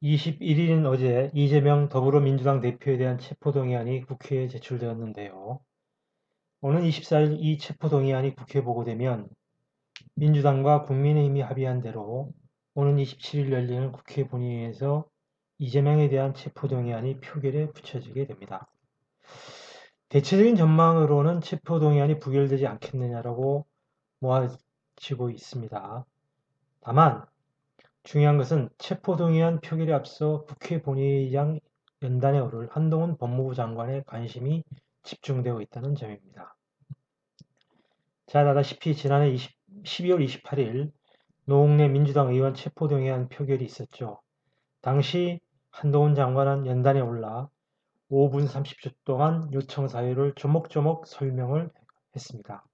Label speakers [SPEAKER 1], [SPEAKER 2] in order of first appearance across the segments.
[SPEAKER 1] 21일인 어제 이재명 더불어민주당 대표에 대한 체포동의안이 국회에 제출되었는데요. 오는 24일 이 체포동의안이 국회에 보고되면 민주당과 국민의힘이 합의한 대로 오는 27일 열리는 국회 본회의에서 이재명에 대한 체포동의안이 표결에 붙여지게 됩니다. 대체적인 전망으로는 체포동의안이 부결되지 않겠느냐라고 모아지고 있습니다. 다만 중요한 것은 체포동의안 표결에 앞서 국회 본회의장 연단에 오를 한동훈 법무부 장관의 관심이 집중되고 있다는 점입니다. 잘 알다시피 지난해 12월 28일 노웅래 민주당 의원 체포동의안 표결이 있었죠. 당시 한동훈 장관은 연단에 올라 5분 30초 동안 요청 사유를 조목조목 설명을 했습니다.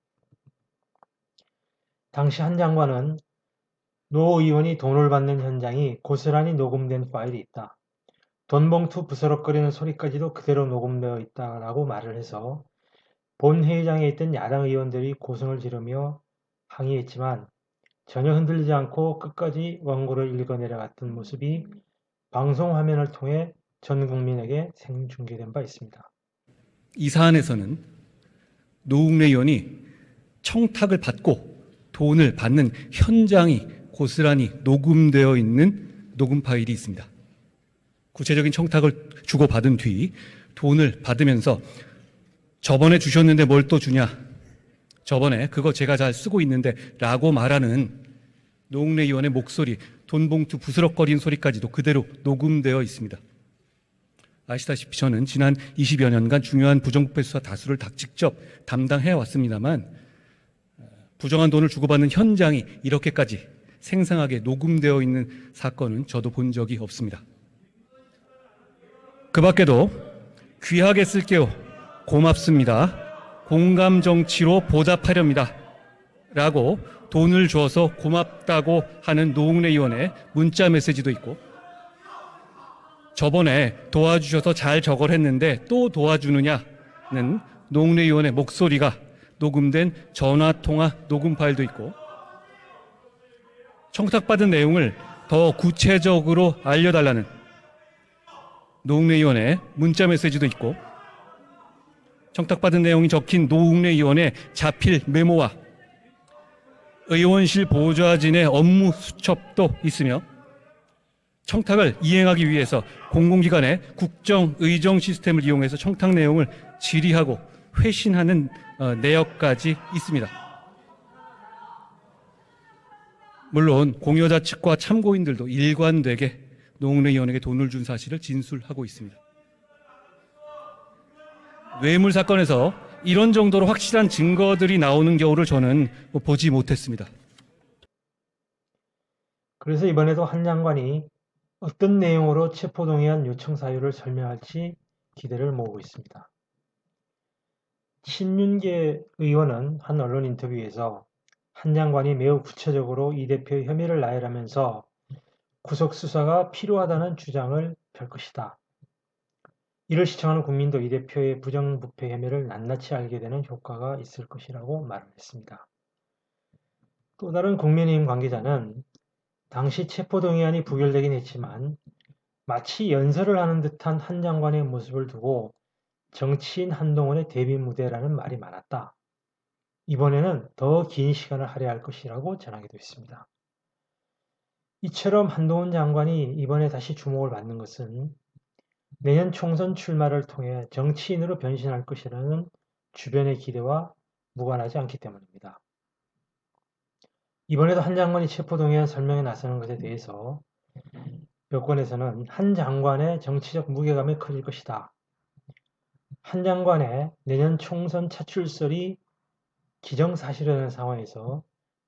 [SPEAKER 1] 당시 한 장관은 노 의원이 돈을 받는 현장이 고스란히 녹음된 파일이 있다. 돈봉투 부스럭거리는 소리까지도 그대로 녹음되어 있다라고 말을 해서 본 회의장에 있던 야당 의원들이 고성을 지르며 항의했지만 전혀 흔들리지 않고 끝까지 원고를 읽어내려갔던 모습이 방송 화면을 통해 전 국민에게 생중계된 바 있습니다.
[SPEAKER 2] 이 사안에서는 노웅래 의원이 청탁을 받고 돈을 받는 현장이 고스란히 녹음되어 있는 녹음 파일이 있습니다. 구체적인 청탁을 주고받은 뒤 돈을 받으면서 저번에 주셨는데 뭘 또 주냐, 저번에 그거 제가 잘 쓰고 있는데 라고 말하는 노웅래 의원의 목소리, 돈봉투 부스럭거리는 소리까지도 그대로 녹음되어 있습니다. 아시다시피 저는 지난 20여 년간 중요한 부정부패 수사 다수를 직접 담당해 왔습니다만 부정한 돈을 주고받는 현장이 이렇게까지 생생하게 녹음되어 있는 사건은 저도 본 적이 없습니다. 그 밖에도 귀하게 쓸게요, 고맙습니다, 공감 정치로 보답하렵니다 라고 돈을 줘서 고맙다고 하는 노웅래 의원의 문자 메시지도 있고, 저번에 도와주셔서 잘 저걸 했는데 또 도와주느냐는 노웅래 의원의 목소리가 녹음된 전화통화 녹음 파일도 있고, 청탁받은 내용을 더 구체적으로 알려달라는 노웅래 의원의 문자 메시지도 있고, 청탁받은 내용이 적힌 노웅래 의원의 자필 메모와 의원실 보좌진의 업무 수첩도 있으며, 청탁을 이행하기 위해서 공공기관의 국정의정 시스템을 이용해서 청탁 내용을 질의하고 회신하는 내역까지 있습니다. 물론 공여자 측과 참고인들도 일관되게 노웅래 의원에게 돈을 준 사실을 진술하고 있습니다. 뇌물 사건에서 이런 정도로 확실한 증거들이 나오는 경우를 저는 보지 못했습니다.
[SPEAKER 1] 그래서 이번에도 한 장관이 어떤 내용으로 체포동의안 요청 사유를 설명할지 기대를 모으고 있습니다. 신윤계 의원은 한 언론 인터뷰에서 한 장관이 매우 구체적으로 이 대표의 혐의를 나열하면서 구속수사가 필요하다는 주장을 펼 것이다. 이를 시청하는 국민도 이 대표의 부정부패 혐의를 낱낱이 알게 되는 효과가 있을 것이라고 말을 했습니다. 또 다른 국민의힘 관계자는 당시 체포동의안이 부결되긴 했지만 마치 연설을 하는 듯한 한 장관의 모습을 두고 정치인 한동훈의 데뷔 무대라는 말이 많았다. 이번에는 더 긴 시간을 할애할 것이라고 전하기도 했습니다. 이처럼 한동훈 장관이 이번에 다시 주목을 받는 것은 내년 총선 출마를 통해 정치인으로 변신할 것이라는 주변의 기대와 무관하지 않기 때문입니다. 이번에도 한 장관이 체포동의안 설명에 나서는 것에 대해서 여권에서는 한 장관의 정치적 무게감이 커질 것이다. 한 장관의 내년 총선 차출설이 기정사실화되는 상황에서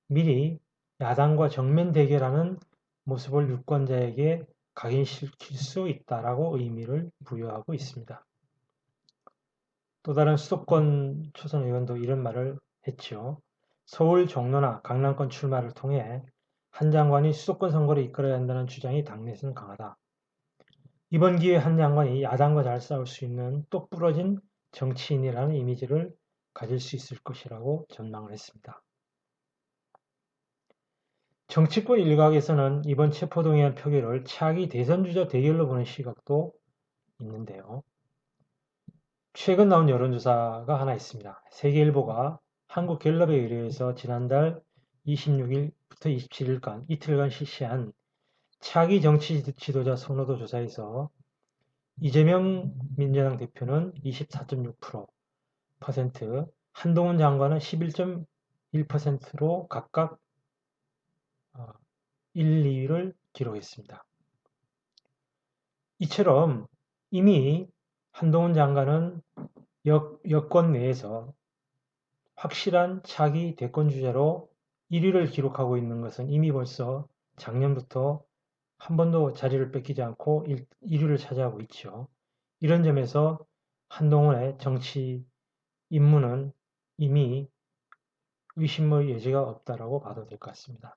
[SPEAKER 1] 미리 야당과 정면 대결하는 모습을 유권자에게 각인시킬 수 있다라고 의미를 부여하고 있습니다. 또 다른 수도권 초선 의원도 이런 말을 했죠. 서울 종로나 강남권 출마를 통해 한 장관이 수도권 선거를 이끌어야 한다는 주장이 당내에서는 강하다. 이번 기회에 한 장관이 야당과 잘 싸울 수 있는 똑부러진 정치인이라는 이미지를 가질 수 있을 것이라고 전망을 했습니다. 정치권 일각에서는 이번 체포동의안 표결을 차기 대선주자 대결로 보는 시각도 있는데요. 최근 나온 여론조사가 하나 있습니다. 세계일보가 한국갤럽에 의뢰해서 지난달 26일부터 27일간 이틀간 실시한 차기 정치 지도자 선호도 조사에서 이재명 민주당 대표는 24.6%, 한동훈 장관은 11.1%로 각각 1, 2위를 기록했습니다. 이처럼 이미 한동훈 장관은 여권 내에서 확실한 차기 대권 주자로 1위를 기록하고 있는 것은 이미 벌써 작년부터 한 번도 자리를 뺏기지 않고 1위를 차지하고 있죠. 이런 점에서 한동훈의 정치 임무는 이미 의심의 여지가 없다라고 봐도 될 것 같습니다.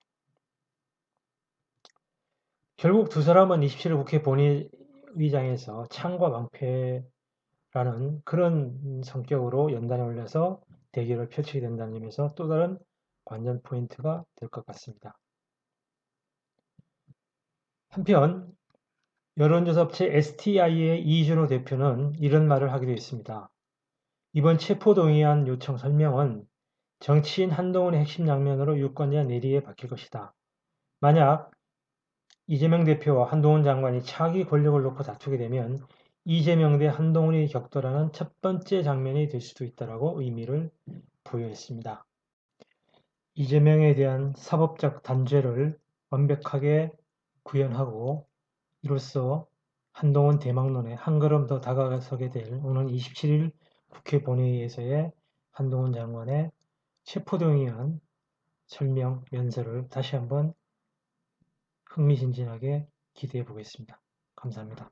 [SPEAKER 1] 결국 두 사람은 27일 국회 본회의장에서 창과 방패라는 그런 성격으로 연단에 올려서 대결을 펼치게 된다는 점에서 또 다른 관전 포인트가 될 것 같습니다. 한편 여론조사 업체 STI의 이준호 대표는 이런 말을 하기도 했습니다. 이번 체포동의안 요청 설명은 정치인 한동훈의 핵심 장면으로 유권자 내리에 박힐 것이다. 만약 이재명 대표와 한동훈 장관이 차기 권력을 놓고 다투게 되면 이재명 대 한동훈이 격돌하는 첫 번째 장면이 될 수도 있다라고 의미를 부여했습니다. 이재명에 대한 사법적 단죄를 완벽하게 구현하고 이로써 한동훈 대망론에 한 걸음 더 다가서게 될 오는 27일 국회 본회의에서의 한동훈 장관의 체포동의안 설명 연설을 다시 한번 흥미진진하게 기대해 보겠습니다. 감사합니다.